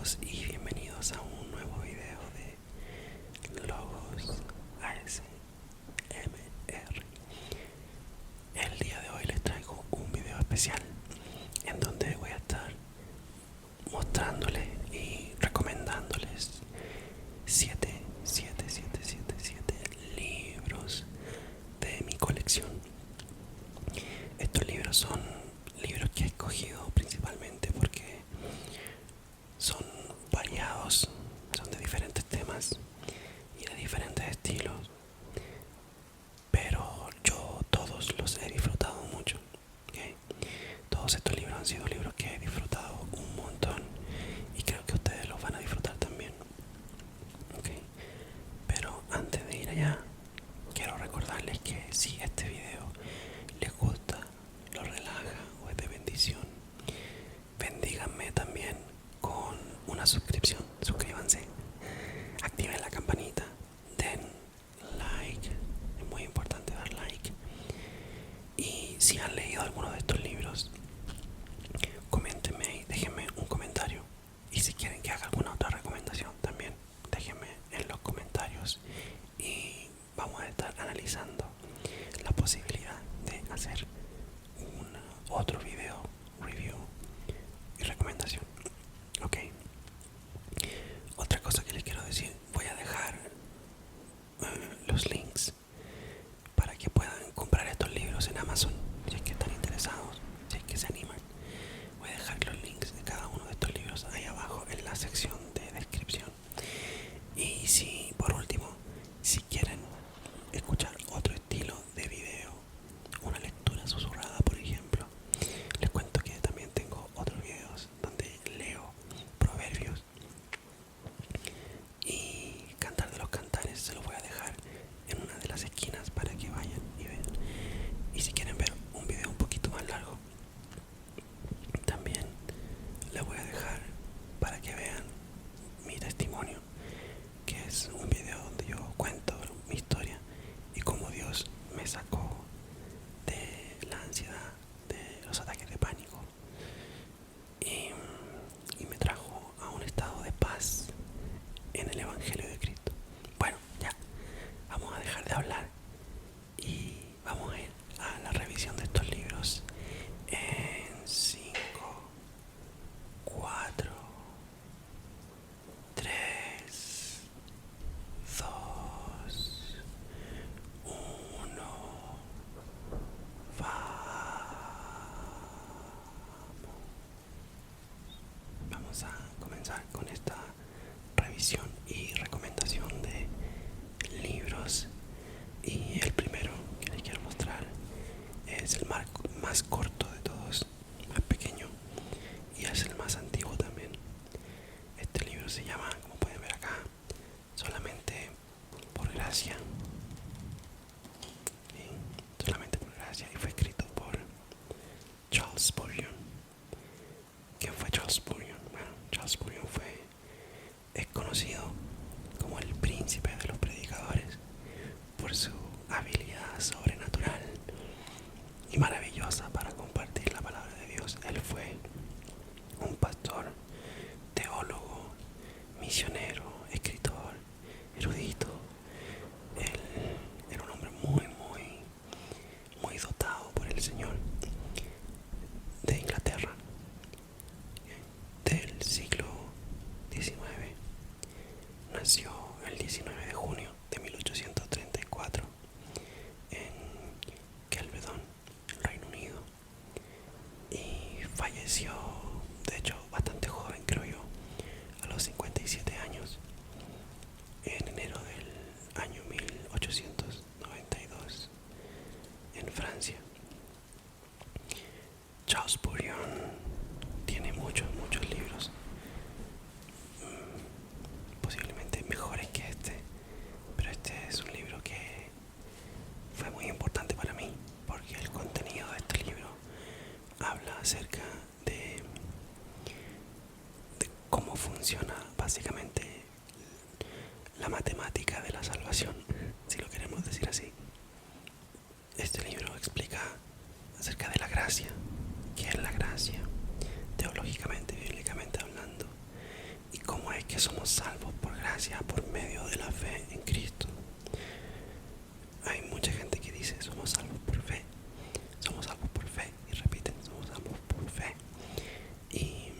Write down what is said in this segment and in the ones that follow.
todos y bienvenidos a un nuevo video de Logos ASMR. El día de hoy les traigo un video especial en donde voy a estar mostrándoles y recomendándoles 7 libros de mi colección. Estos libros son libros que he escogido principalmente porque son variados, son de diferentes temas y de diferentes estilos, pero yo todos los he disfrutado mucho, ¿okay? Todos estos libros han sido libros que he disfrutado un montón y creo que ustedes los van a disfrutar también, ¿okay? Pero antes de ir allá, quiero recordarles que si este video les gusta, los relaja o es de bendición, bendíganme también con una suscripción. Suscríbanse, activen la campanita, den like, es muy importante dar like. Y si han leído alguno de estos libros, coméntenme y déjenme un comentario. Y si quieren que haga alguna otra recomendación también, déjenme en los comentarios y vamos a estar analizando la posibilidad de hacer un otro video review y recomendación. Ok, otra cosa que les quiero decir, voy a dejar los links para que puedan comprar estos libros en Amazon si es que están interesados, si es que se animan. Voy a dejar los links de cada uno de estos libros ahí abajo en la sección de descripción. Y si por último, si quieren escuchar otro estilo de video, una lectura susurrada por ejemplo, les cuento que también tengo otros videos donde leo proverbios y Cantar de los Cantares. Se los voy a dejar en una de las esquinas para que vayan y vean. Y si quieren ver un video un poquito más largo, también les voy a dejar para que vean mi testimonio, que es un video donde yo cuento mi historia y cómo Dios me sacó de la ansiedad, de los ataques de pánico y me trajo a un estado de paz en el Evangelio de Cristo. Bueno, ya, vamos a dejar de hablar y vamos a ir a la revisión de estos libros en 5, 4, 3, 2, 1. Vamos a comenzar con esta revisión y recomendación de libros. Y el primero que les quiero mostrar es el más corto de todos, más pequeño, y es el más antiguo también. Este libro se llama, como pueden ver acá, Solamente por Gracia. ¿Sí? Solamente por Gracia, y fue escrito por Charles Spurgeon. ¿Quién fue Charles Spurgeon? Bueno, Charles Spurgeon es conocido como el príncipe de los predicadores por su habilidad sobrenatural y maravillosa para compartir la palabra de Dios. Él fue un pastor, teólogo, misionero, escritor, erudito. Él era un hombre muy dotado por el Señor, de Inglaterra, del siglo XIX. Nació el 19 de junio de 1834 en Kelvedon, Reino Unido, y falleció, de hecho bastante joven creo yo, a los 57 años, en enero del año 1892 en Francia. Charles Spurgeon tiene muchos libros, posiblemente mejores que este, pero este es un libro que fue muy importante para mí porque el contenido de este libro habla acerca de cómo funciona básicamente la matemática de la salvación, si lo queremos decir así. Este libro explica acerca de la gracia, qué es la gracia, teológicamente, bíblicamente hablando, y es que somos salvos por gracia, por medio de la fe en Cristo. Hay mucha gente que dice somos salvos por fe, somos salvos por fe, y repiten somos salvos por fe. Y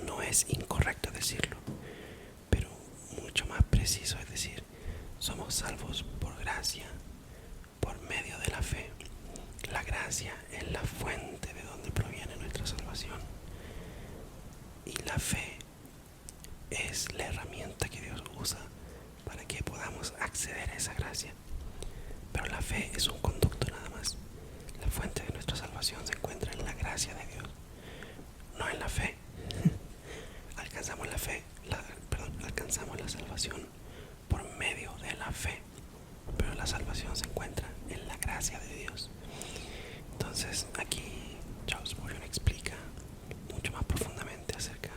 no es incorrecto decirlo, pero mucho más preciso es decir somos salvos por gracia, por medio de la fe. La gracia es la fuente de donde proviene nuestra salvación, y la fe es la herramienta que Dios usa para que podamos acceder a esa gracia. Pero la fe es un conducto nada más. La fuente de nuestra salvación se encuentra en la gracia de Dios, no en la fe. Alcanzamos la fe, alcanzamos la salvación por medio de la fe, pero la salvación se encuentra en la gracia de Dios. Entonces aquí Charles Spurgeon explica mucho más profundamente acerca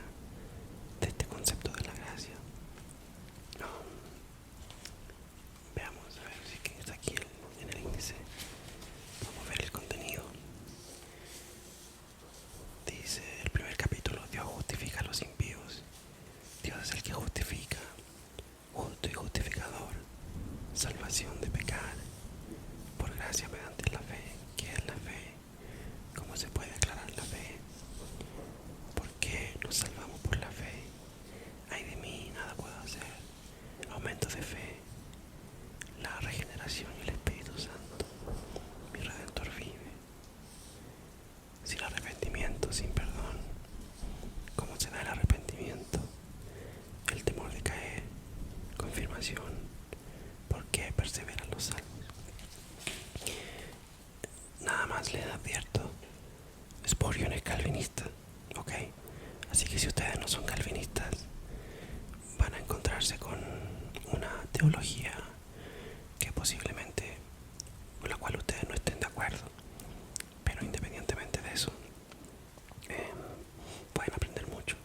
de este concepto de la gracia. Veamos, a ver si está aquí en el índice. Vamos a ver el contenido. Dice el primer capítulo: Dios justifica a los impíos. Dios es el que justifica, justo y justificador. Salvación de pecar por gracia mediante la fe. ¿Qué es la fe? ¿Cómo se puede aclarar la fe? ¿Por qué nos salvamos por la fe? Ay de mí, nada puedo hacer. Aumento de fe, la regeneración y el Espíritu Santo. Mi Redentor vive. Sin arrepentimiento, sin perdón. ¿Cómo se da el arrepentimiento? El temor de caer. Confirmación. ¿Por qué perseveran los salvos? Nada más les advierto, Spurgeon es calvinista, ¿ok? Así que si ustedes no son calvinistas, van a encontrarse con una teología que posiblemente con la cual ustedes no estén de acuerdo. Pero independientemente de eso, pueden aprender mucho.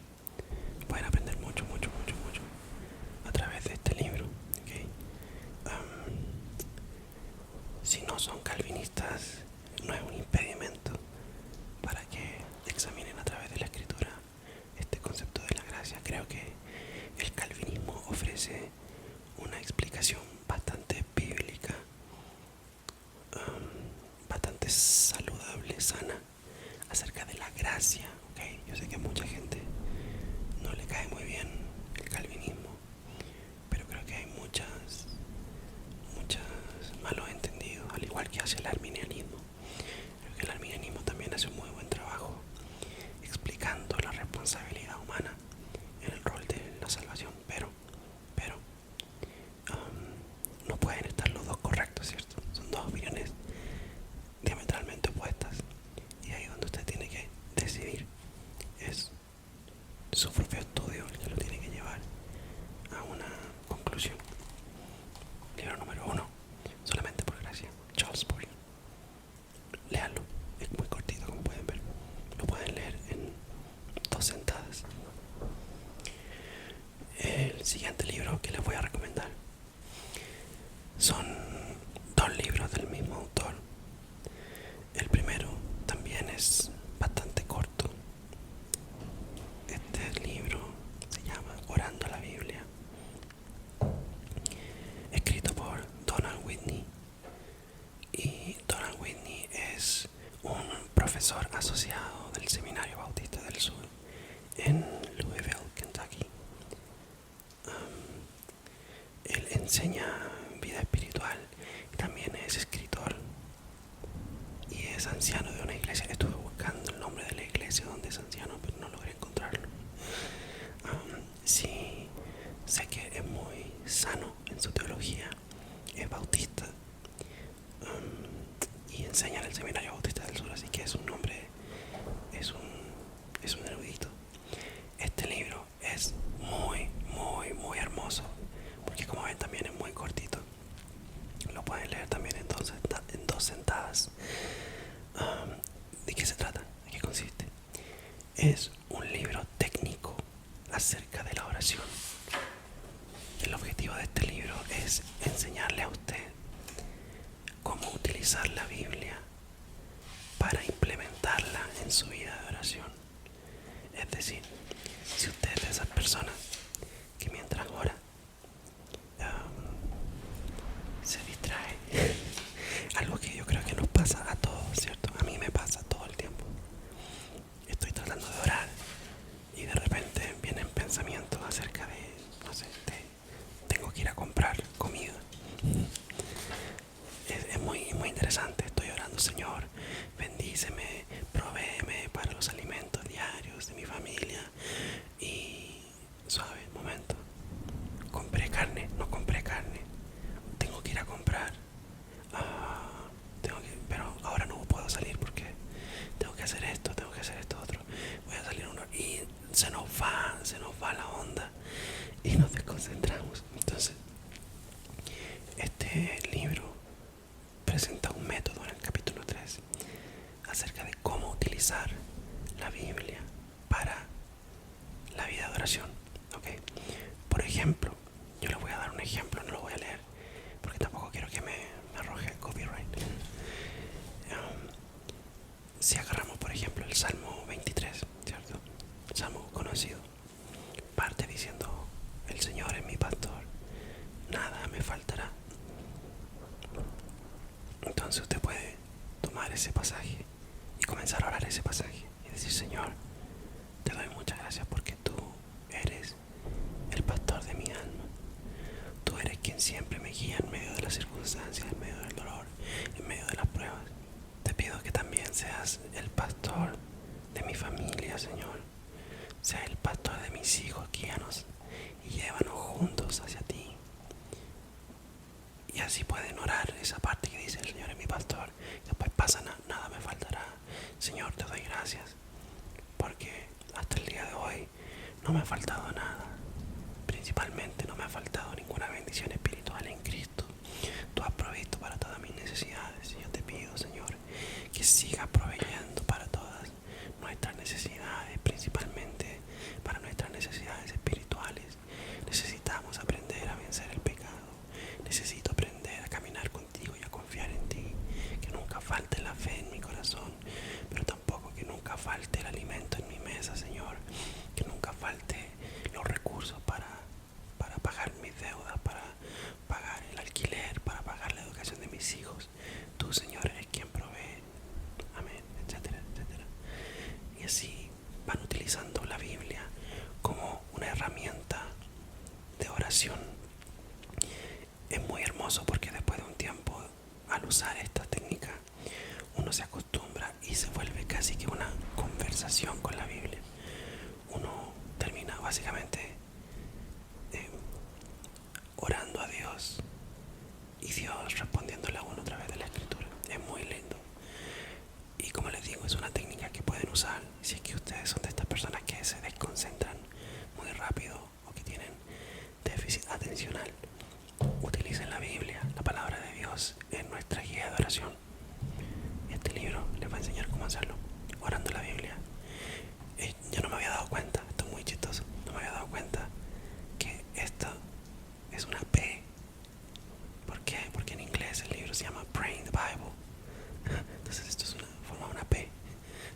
Pueden aprender mucho a través de este libro, ¿ok? Si no son calvinistas, no es un impedimento para que examinen a través de la Escritura este concepto de la gracia. Creo que el calvinismo ofrece una explicación bastante bíblica, bastante saludable, sana, acerca de la gracia, ¿okay? Yo sé que a mucha gente no le cae muy bien el calvinismo, pero creo que hay muchos malos entendidos, al igual que hace el arminianismo. Creo que el arminianismo también hace un muy buen trabajo explicando la responsabilidad humana en el rol de la salvación, pero no pueden estar los dos correctos, ¿cierto? Son dos opiniones diametralmente opuestas, y ahí es donde usted tiene que decidir. Es su propio estudio el que lo tiene que llevar a una conclusión. Libro número 1, Solamente por gracia, Charles Spurgeon. Léanlo, es muy cortito, como pueden ver. Lo pueden leer en 2 sentadas. El siguiente libro que les voy a recomendar son 2 libros del mismo autor. El primero también es bastante corto. Este libro se llama Orando la Biblia, escrito por Donald Whitney. Y Donald Whitney es un profesor asociado del Seminario Bautista del Sur en Louisville, Kentucky. Él enseña vida espiritual y también es escritor y es anciano de una iglesia. Estuve buscando el nombre de la iglesia donde es anciano, pero no logré encontrarlo. Sí, sé que es muy sano en su teología, es bautista, y enseña en el Seminario Bautista del Sur, así que es un hombre, es un erudito. Este libro es muy hermoso, porque como ven también es muy cortito. Lo pueden leer también en 2 sentadas. ¿De qué se trata? ¿De qué consiste? Es un libro técnico acerca de la oración. El objetivo de este libro es enseñarle a usted cómo utilizar la Biblia para implementarla en su vida de oración. Es decir, si usted es de esas personas se distrae. Algo que yo creo que nos pasa a todos, ¿cierto? A mí me pasa todo el tiempo. Estoy tratando de orar y de repente vienen pensamientos acerca de, no sé, tengo que ir a comprar comida. Es muy interesante. Estoy orando: Señor, bendíceme, provéeme para los alimentos diarios de mi familia. Y suave, momento. Compré carne, no compré carne. Tengo que ir a comprar. Pero ahora no puedo salir porque tengo que hacer esto, tengo que hacer esto otro. Voy a salir y se nos va la onda y nos desconcentramos. Entonces, este libro presenta un método en el capítulo 3 acerca de cómo utilizar la Biblia para la vida de oración. ¿Okay? Por ejemplo, yo les voy a dar un ejemplo, no lo voy a leer porque tampoco quiero que me arroje copyright. Si agarramos por ejemplo el Salmo 23, ¿cierto? Salmo conocido, parte diciendo: el Señor es mi pastor, nada me faltará. Entonces usted puede tomar ese pasaje y comenzar a orar ese pasaje y decir: Señor, te doy muchas gracias porque tú eres el pastor de mi alma. Tú eres quien siempre me guía en medio de las circunstancias, en medio del dolor, en medio de las pruebas. Te pido que también seas el pastor de mi familia, Señor. Sea el pastor de mis hijos, guíanos y llévanos juntos hacia ti. Y así pueden orar esa parte que dice: el Señor es mi pastor. Y después pasa: nada me faltará. Señor, te doy gracias porque hasta el día de hoy no me ha faltado nada. Principalmente no me ha faltado ninguna bendición espiritual en Cristo. Tú has provisto para todas mis necesidades. Y yo te pido, Señor, que sigas proveyendo para todas nuestras necesidades, principalmente para nuestras necesidades espirituales. Necesitamos aprender a vencer el pecado. Necesito aprender a caminar contigo y a confiar en ti. Que nunca falte la fe en mi corazón, pero tampoco que nunca falte el alimento en mi mesa, Señor. Que nunca falte los recursos para pagar mis deudas, para pagar el alquiler, para pagar la educación de mis hijos. Tú, Señor, eres quien provee. Amén, etcétera, etcétera. Y así van utilizando la Biblia como una herramienta de oración. Es muy hermoso porque después de un tiempo, al usar esta técnica, uno se acostumbra y se vuelve casi que una conversación con la Biblia. Uno termina básicamente orando a Dios y Dios respondiéndole a uno a través de la escritura. Es muy lindo. Y como les digo, es una técnica que pueden usar si es que ustedes son de estas personas que se desconcentran muy rápido o que tienen déficit atencional. Utilicen la Biblia, la palabra de Dios, en nuestra guía de oración. Este libro les va a enseñar cómo hacerlo, orando la Biblia. Yo no me había dado cuenta, esto es muy chistoso, no me había dado cuenta que esto es una P. ¿Por qué? Porque en inglés el libro se llama Praying the Bible. Entonces esto es forma una P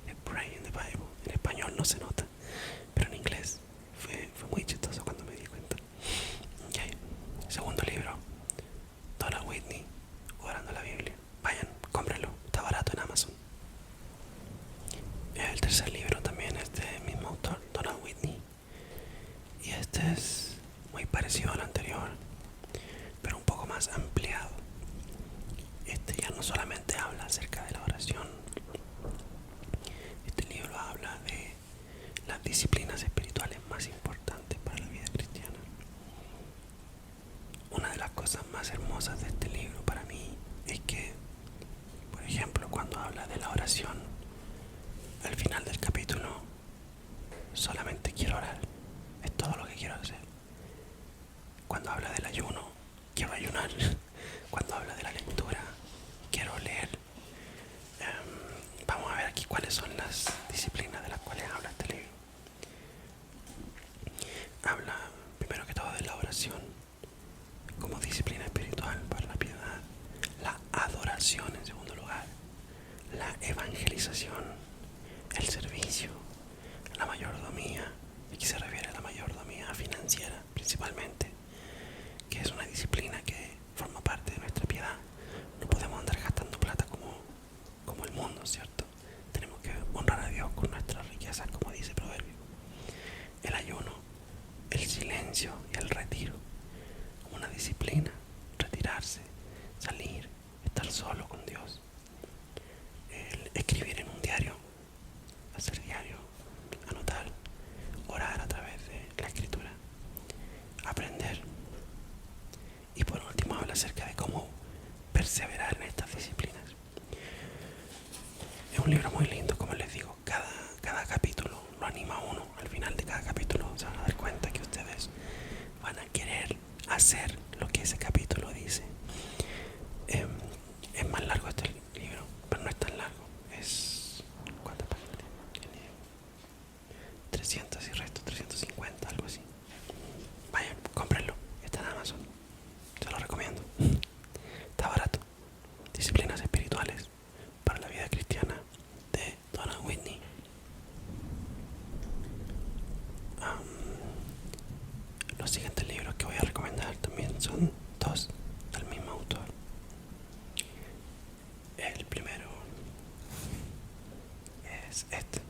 de Praying the Bible. En español no se nota, pero en inglés fue muy chistoso cuando me di cuenta. Okay. Segundo libro, Donald Whitney, orando la Biblia. Vayan, cómprenlo, está barato en Amazon. El tercer libro también es del mismo autor, Donald Whitney. Y este es muy parecido al anterior, pero un poco más ampliado. Este ya no solamente habla acerca de la oración. Este libro habla de las disciplinas espirituales más importantes para la vida cristiana. Una de las cosas más hermosas de este libro para mí es que, por ejemplo, cuando habla de la oración, al final del capítulo, solamente quiero orar. Es todo lo que quiero hacer. Cuando habla del ayuno, quiero ayunar. Cuando habla de la lectura, quiero leer. Vamos a ver aquí cuáles son las disciplinas de las cuales habla este libro. Habla primero que todo de la oración como disciplina espiritual para la piedad, la adoración en segundo lugar, la evangelización, el servicio, la mayordomía. Aquí se refiere a la mayordomía financiera principalmente, que es una disciplina que forma parte de nuestra acerca de cómo perseverar en estas disciplinas. Es un libro muy lindo, como les digo. Cada capítulo lo anima a uno. Al final de cada capítulo se van a dar cuenta que ustedes van a querer hacer lo que ese capítulo dice. Es más largo este libro, pero no es tan largo. Es... ¿cuántas páginas tiene? 300 y resto, 350, algo así. Vayan, cómprenlo. Está en Amazon. Se lo recomiendo. Está barato. Disciplinas espirituales para la vida cristiana, de Donald Whitney. Los siguientes libros que voy a recomendar también son dos del mismo autor. El primero es este: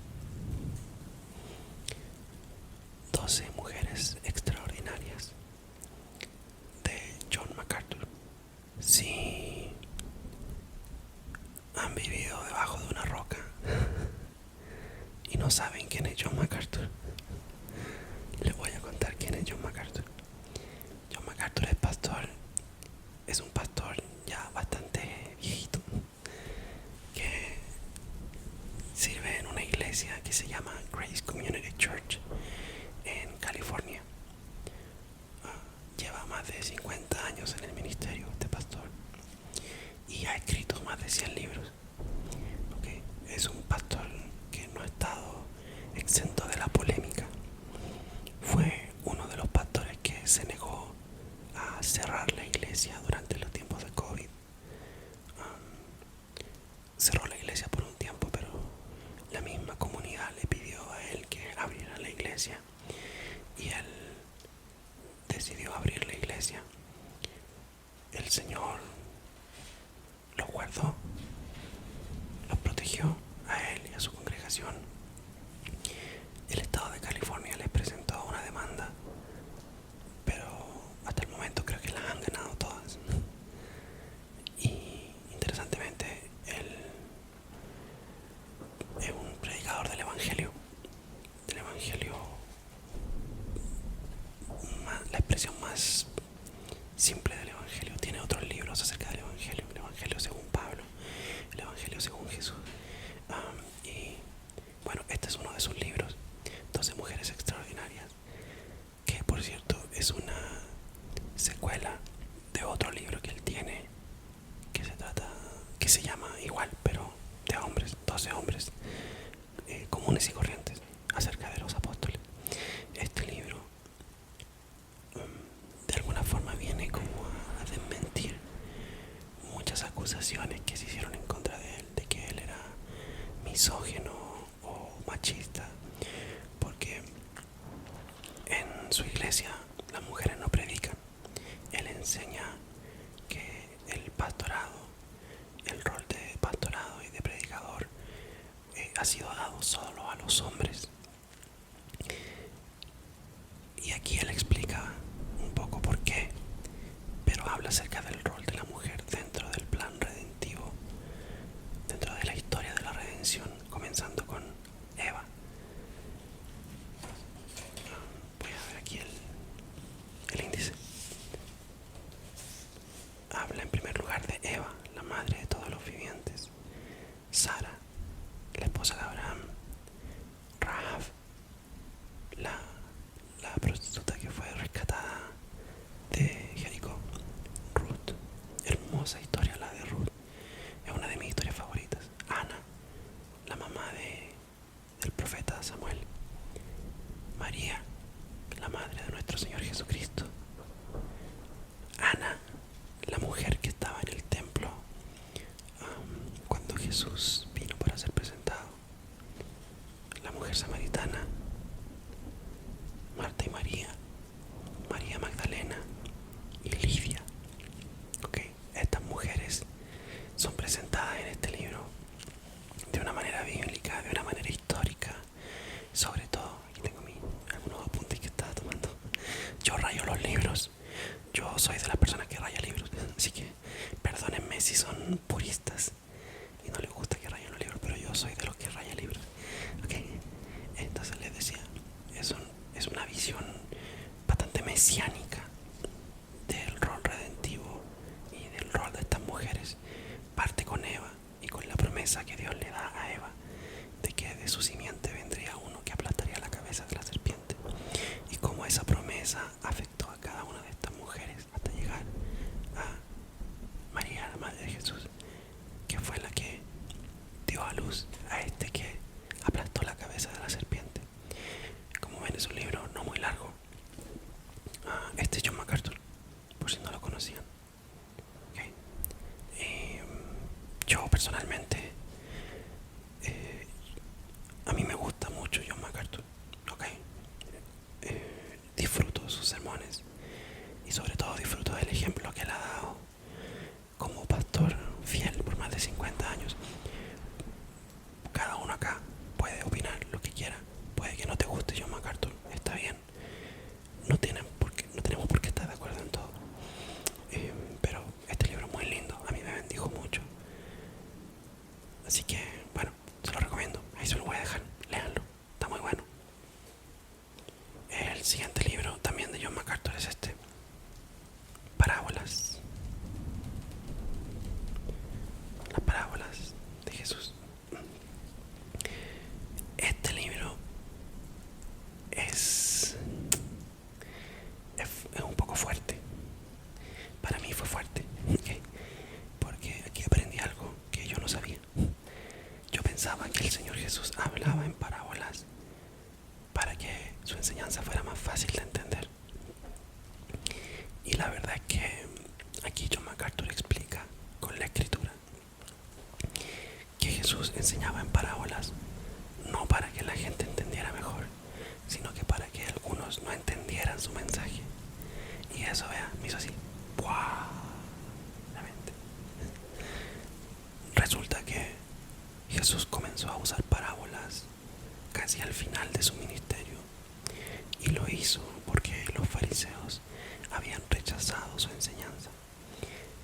12 mujeres extraordinarias, de John MacArthur. Si han vivido debajo de una roca y no saben quién es John MacArthur, les voy a contar quién es John MacArthur. John MacArthur es pastor, es un pastor ya bastante viejito, que sirve en una iglesia que se llama Grace Community Church en California. Lleva más de 50 años en el ministerio este pastor y ha escrito más de 100 libros. Okay. Es un pastor que no ha estado exento de la polémica. Fue uno de los pastores que se negó a cerrar la iglesia durante los tiempos de COVID. Cerró la iglesia por un tiempo, pero la misma comunidad le pidió a él que abriera la iglesia y él decidió abrir la iglesia. El Señor los guardó, los protegió a él y a su congregación. El estado de California les presentó una demanda, pero hasta el momento creo que las han ganado todas. Y interesantemente, él es un predicador del evangelio, la expresión más simple del evangelio. Tiene otros libros acerca del evangelio: el evangelio según Pablo, el evangelio según Jesús. Y bueno, este es uno de sus libros, 12 mujeres extraordinarias, que por cierto es una secuela de otro libro que él tiene, que se llama igual, pero de hombres, 12 hombres comunes y corrientes, acerca de los apóstoles. Este libro de alguna forma viene como a desmentir muchas acusaciones que se hicieron en contra de él, de que él era misógino o machista, porque en su iglesia las mujeres no predican. Él enseña que el pastorado, el rol de pastorado y de predicador, ha sido dado solo a los hombres. Y aquí él explica un poco por qué, pero habla acerca del rol de la mujer dentro del plan redentivo, dentro de la historia de la redención, comenzando con Eva. Voy a ver aquí el índice. Habla en primer lugar de Eva, la madre de todos los vivientes; Sara, la esposa de Abraham; Rahab, la prostituta que fue rescatada de Jericó; Ruth, hermosa historia la de Ruth, es una de mis historias favoritas; Ana, la mamá del profeta Samuel; María, la madre de nuestro Señor Jesucristo; Ana, la mujer que estaba en el templo cuando Jesús vino para ser presentado; la mujer samaritana; Marta y María; María Magdalena y Lidia. Okay. Estas mujeres son presentadas en este libro de una manera bíblica, de una manera histórica. Sobre todo, aquí tengo algunos apuntes que estaba tomando. Yo rayo los libros. Yo soy de las personas que raya libros, así que perdónenme si son puristas y no les gusta que rayen los libros, pero yo soy de los que raya libros. Okay. Entonces les decía, es una visión bastante mesiánica del rol redentivo promesa que Dios le da a Eva de que de su simiente vendría uno que aplastaría la cabeza de la serpiente, y cómo esa promesa afectó a cada una de estas mujeres hasta llegar a María, la madre de Jesús, que fue la que dio a luz a este que aplastó la cabeza de la serpiente. Como ven, es un libro no muy largo. Este es John MacArthur, por si no lo conocían. Okay. Yo personalmente, a mí me gusta mucho John MacArthur. Okay. Disfruto sus sermones y sobre todo disfruto del ejemplo que él ha dado como pastor fiel por más de 50 años. Cada uno acá puede opinar lo que quiera. Puede que no te guste John MacArthur, está bien. No tenemos por qué estar de acuerdo en todo. Pero este libro es muy lindo, a mí me bendijo mucho. Así que, bueno, se lo recomiendo. Ahí se lo voy a dejar, léanlo, está muy bueno. El siguiente libro también de John MacArthur es este, Parábolas. Las parábolas de Jesús. Este libro es un poco fuerte. Para mí fue fuerte, ¿okay? Porque aquí aprendí algo que yo no sabía. Yo pensaba que el Señor Jesús hablaba en parábolas para que su enseñanza fuera más fácil de entender. Y la verdad es que aquí John MacArthur explica con la escritura que Jesús enseñaba en parábolas no para que la gente entendiera mejor, sino que para que algunos no entendieran su mensaje. Y eso, vea, me hizo así, ¡buah! La mente. Resulta que Jesús comenzó a usar parábolas casi al final de su ministerio, y lo hizo porque los fariseos habían rechazado su enseñanza.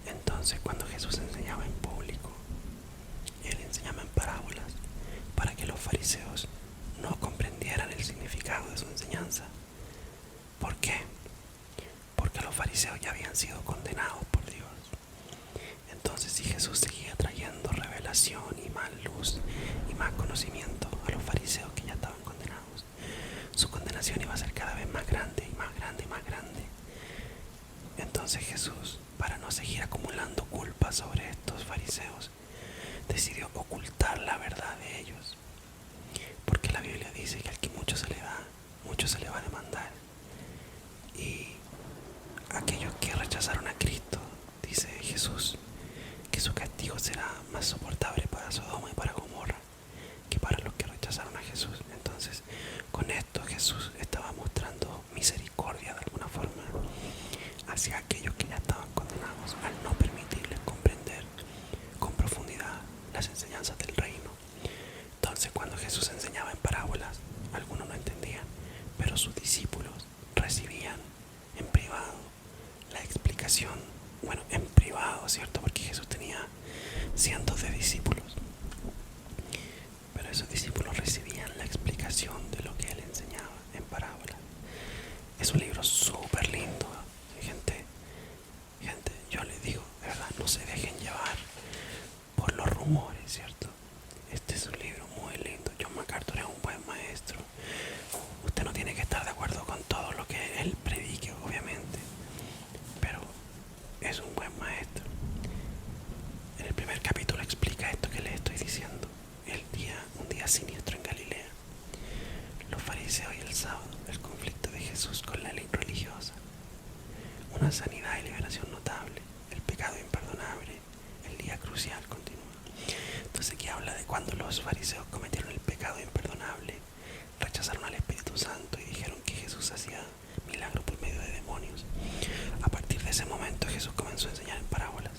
Entonces, cuando Jesús enseñaba en público, él enseñaba en parábolas para que los fariseos no comprendieran el significado de su enseñanza. ¿Por qué? Porque los fariseos ya habían sido condenados por Dios. Entonces, si Jesús seguía trayendo revelación y más luz y más conocimiento a los fariseos que ya estaban condenados, su condenación iba a ser cada vez más grande y más grande y más grande. Entonces Jesús, para no seguir acumulando culpa sobre estos fariseos, decidió ocultar la verdad de ellos. Porque la Biblia dice que al que mucho se le da, mucho se le va a demandar. Y aquellos que rechazaron a Cristo, dice Jesús, que su castigo será más soportable para Sodoma y para Gomorra que para los que rechazaron a Jesús. Entonces, con esto Jesús estaba mostrando misericordia de alguna forma hacia aquellos que ya estaban condenados, al no permitirles comprender con profundidad las enseñanzas del reino. Entonces, cuando Jesús enseñaba en parábolas, algunos no entendían, pero sus discípulos recibían en privado la explicación. Bueno, en privado, ¿cierto? Porque Jesús tenía cientos de discípulos, pero esos discípulos recibían la explicación de lo que él enseñaba en parábolas. Es un libro súper lindo, gente, yo les digo, de verdad, no se dejen llevar por los rumores, ¿cierto? Este es un libro muy lindo. John MacArthur es un buen maestro. Usted no tiene que estar de acuerdo con todo lo que él predique, obviamente, pero es un buen maestro. En el primer capítulo explica esto que les estoy diciendo. Un día siniestro en Galilea. Los fariseos y el sábado, el conflicto de Jesús con la ley religiosa. Una sanidad y liberación notable. El pecado imperdonable. El día crucial continúa. Entonces aquí habla de cuando los fariseos cometieron el pecado imperdonable, rechazaron al Espíritu Santo y dijeron que Jesús hacía milagros por medio de demonios. A partir de ese momento Jesús comenzó a enseñar en parábolas,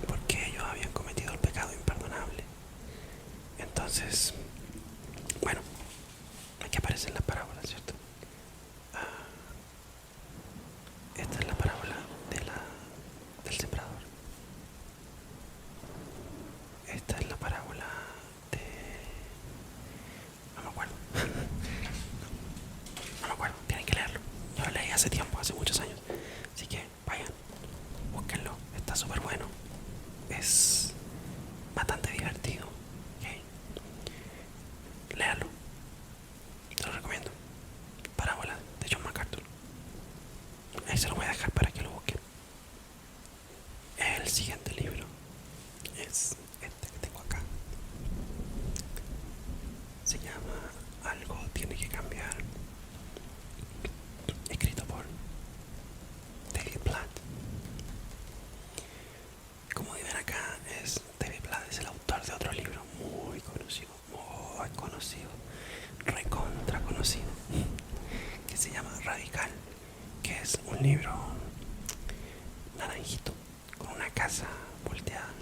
porque ellos habían cometido el pecado imperdonable. Entonces, bueno, aquí aparecen las parábolas, ¿cierto? Esta es la parábola del sembrador. Esta es la parábola de... no me acuerdo. No me acuerdo, tienen que leerlo. Yo lo leí hace tiempo, hace muchos años. Así que vayan, búsquenlo, está súper bueno. Es bastante divertido. siguiente libro es este que tengo acá. Se llama Algo tiene que cambiar, escrito por David Platt. Como ven acá, David Platt es el autor de otro libro muy conocido, recontra conocido, que se llama Radical, que es un libro naranjito con una casa volteada.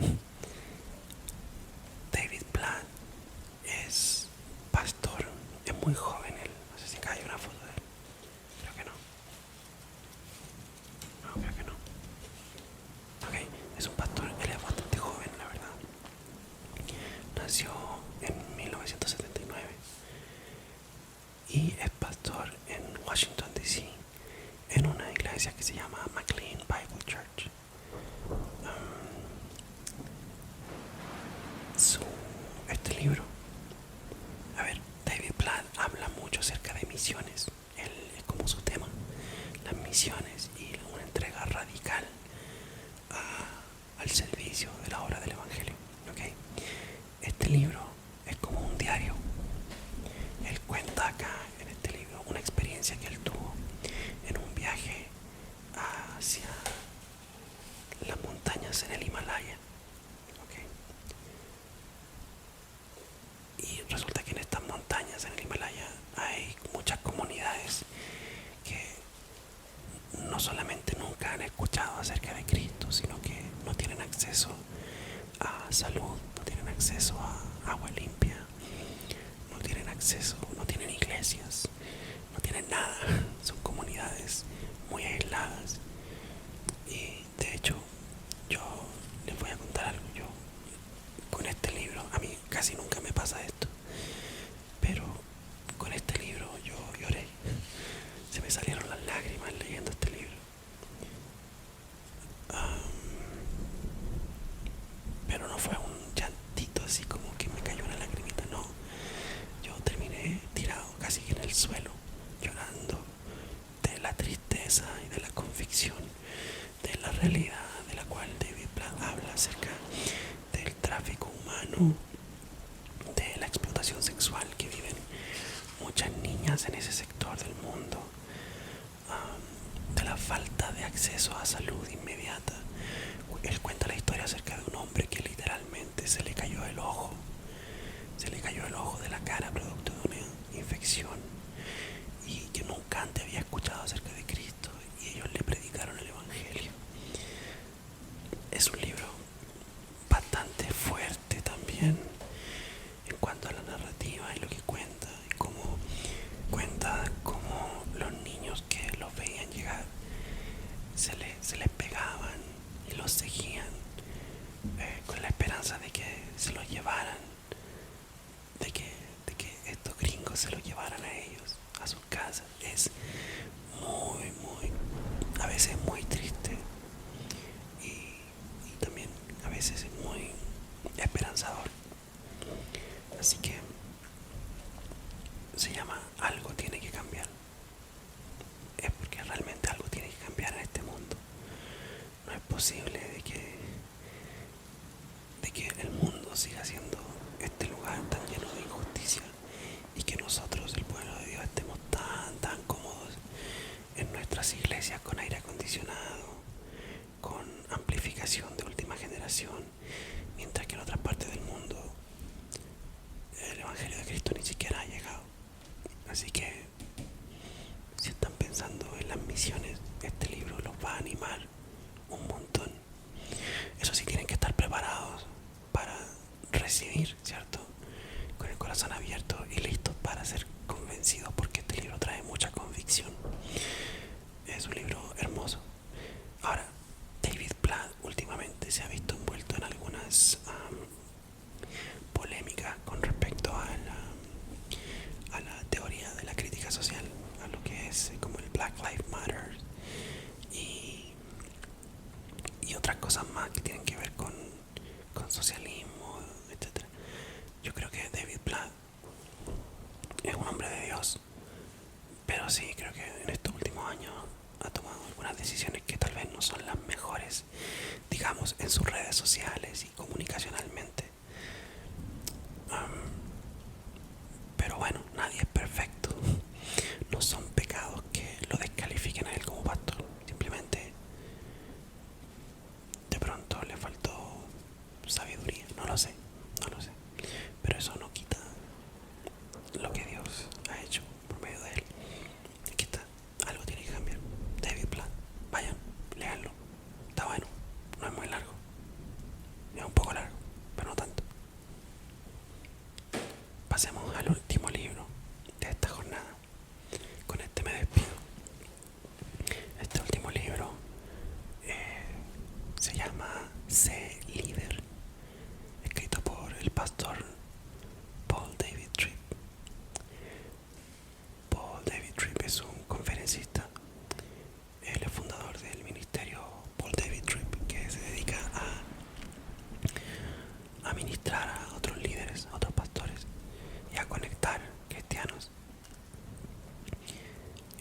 David Platt es pastor, es muy joven él, no sé si acá hay una foto de él, creo que no, creo que no. Ok, es un pastor, él es bastante joven, la verdad. Nació en 1979 y es pastor en Washington, D.C., en una iglesia que se llama McLean Bible Church. Este libro, a ver, David Platt habla mucho acerca de misiones. Él es como su tema, las misiones y una entrega radical al servicio de la obra del Evangelio. ¿Okay? Este libro es como un diario. Él cuenta acá en este libro una experiencia que él tuvo en un viaje hacia las montañas en el Himalaya. ¿Okay? Y resulta que en estas montañas en el Himalaya hay muchas comunidades que no solamente nunca han escuchado acerca de Cristo, sino que no tienen acceso a salud, no tienen acceso a agua limpia, no tienen acceso, no tienen iglesias, no tienen nada. Son comunidades muy aisladas. Y de hecho, yo les voy a contar algo. Yo con este libro, a mí casi nunca me pasa esto, pero con este libro yo lloré. Se me salieron las lágrimas leyendo este libro. Pero no fue un llantito así como que me cayó una lagrimita, no. Yo terminé tirado casi en el suelo, llorando de la tristeza y de la convicción de la realidad de la cual David Platt habla acerca del tráfico humano, de la explotación sexual que viven muchas niñas en ese sector del mundo, de la falta de acceso a salud inmediata. Él cuenta la historia acerca de un hombre que literalmente se le cayó el ojo de la cara producto de una infección, y que nunca antes había escuchado acerca de Cristo, y ellos le predicaron el Evangelio. Es un libro bastante fuerte también en cuanto a la narrativa y lo que cuenta, y cómo cuenta cómo los niños que los veían llegar se les pegaban y los seguían con la esperanza de que se los llevaran, de que estos gringos se los llevaran a ellos, a sus casas. Es a veces muy triste, y también a veces es muy esperanzador. Así que se llama Algo tiene que cambiar. Es porque realmente algo tiene que cambiar en este mundo. No es posible de que el mundo siga siendo este lugar tan lleno de injusticia, y que nosotros, el pueblo de Dios, estemos tan cómodos en nuestras iglesias con aire acondicionado, con amplificación de última generación, mientras que en otras partes del mundo el Evangelio de Cristo ni siquiera ha llegado. Así que si están pensando en las misiones, este libro los va a animar un montón. Eso sí, tienen que estar preparados para recibir, ¿cierto? Con el corazón abierto y listos para ser convencidos, porque este libro trae mucha convicción. Es un libro hermoso. Ahora, David Platt últimamente se ha visto envuelto en algunas polémicas con respecto a la teoría de la crítica social, a lo que es como el Black Lives Matter y otras cosas más que tienen que ver con socialismo, etc. Yo creo que David Platt es un hombre de Dios, pero sí creo que en estos últimos años ha tomado algunas algunas decisiones que tal vez no son las mejores, digamos, en sus redes sociales y comunicacionalmente. Pero bueno, nadie es perfecto. No son pecados que lo descalifiquen a él como pastor. Simplemente de pronto le faltó sabiduría. No lo sé, no lo sé. Pero eso no quita lo que Dios ha hecho por medio de él. Aquí está, algo tiene que cambiar. David Platt, vayan, léanlo. Está bueno, no es muy largo. Es un poco largo, pero no tanto. Pasemos al último libro de esta jornada. Con este me despido. Este último libro se llama Sé Líder, escrito por el pastor Paul David Tripp. Paul David Tripp es un conferencista. Él es fundador del ministerio Paul David Tripp, que se dedica a ministrar a otros líderes, a otros pastores y a conectar cristianos.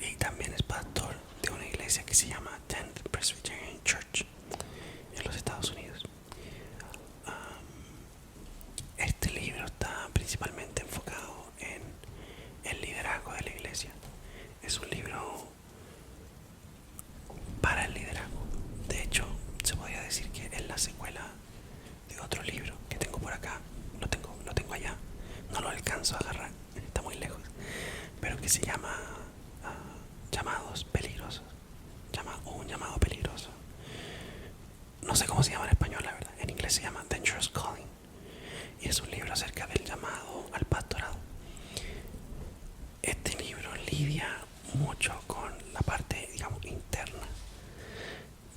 Y también es pastor de una iglesia que se llama Tenth Presbyterian Church en los Estados Unidos. Este libro está principalmente enfocado en el liderazgo de la iglesia. Es un libro para el liderazgo. De hecho, se podría decir que es la secuela de otro libro que tengo por acá. Lo tengo allá. No lo alcanzo a agarrar, está muy lejos. Pero que se llama Llamados Peligrosos. Un llamado peligroso. No sé cómo se llama en español, la verdad. En inglés se llama Dangerous Calling. Y es un libro acerca del llamado al pastorado. Este libro lidia mucho con la parte, digamos, interna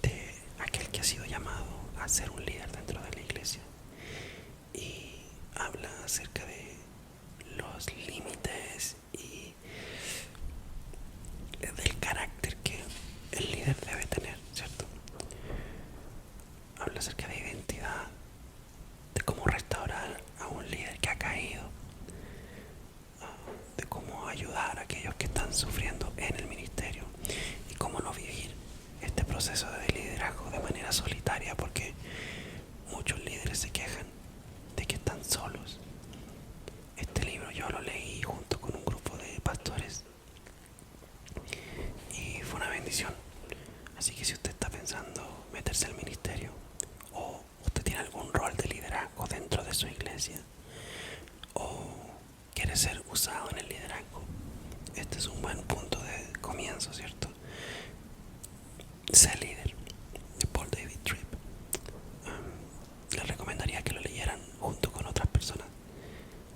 de aquel que ha sido llamado a ser un líder dentro de la iglesia. Y habla acerca de los límites y del carácter que el líder debe tener, ¿cierto? Habla acerca de identidad, de cómo restaurar a un líder que ha caído, de cómo ayudar a aquellos que están sufriendo en el ministerio y cómo no vivir este proceso de liderazgo de manera solitaria, porque muchos líderes se quejan de que están solos. Este libro yo lo leí junto con un grupo de pastores y fue una bendición. Así que si usted está pensando meterse al ministerio o usted tiene algún rol de liderazgo dentro de su iglesia o quiere ser usado en el liderazgo, este es un buen punto de comienzo, ¿cierto? Sé líder, de Paul David Tripp. Les recomendaría que lo leyeran junto con otras personas,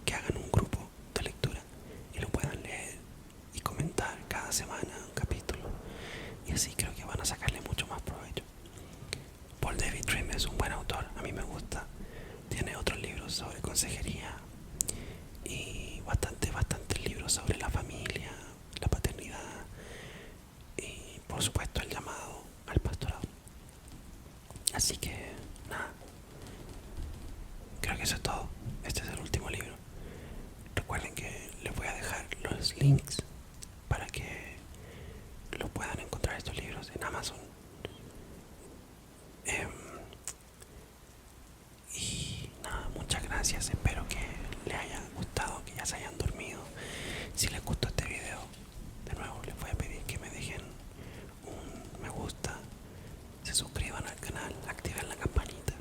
que hagan un grupo de lectura y lo puedan leer y comentar cada semana un capítulo, y así creo que van a sacarle mucho más provecho. Paul David Tripp es un buen autor, a mí me gusta. Tiene otros libros sobre consejería y bastantes libros sobre la familia, la paternidad y por supuesto el llamado al pastorado. Así que nada, creo que eso es todo. Este es el último libro. Recuerden que les voy a dejar los links para que lo puedan encontrar, estos libros, en Amazon. Y nada, muchas gracias. Espero que les haya gustado, que ya se hayan dormido. Si les gustó este video, de nuevo les voy a pedir que me dejen un me gusta, se suscriban al canal, activen la campanita.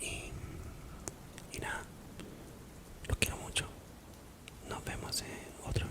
Y nada, los quiero mucho. Nos vemos en otro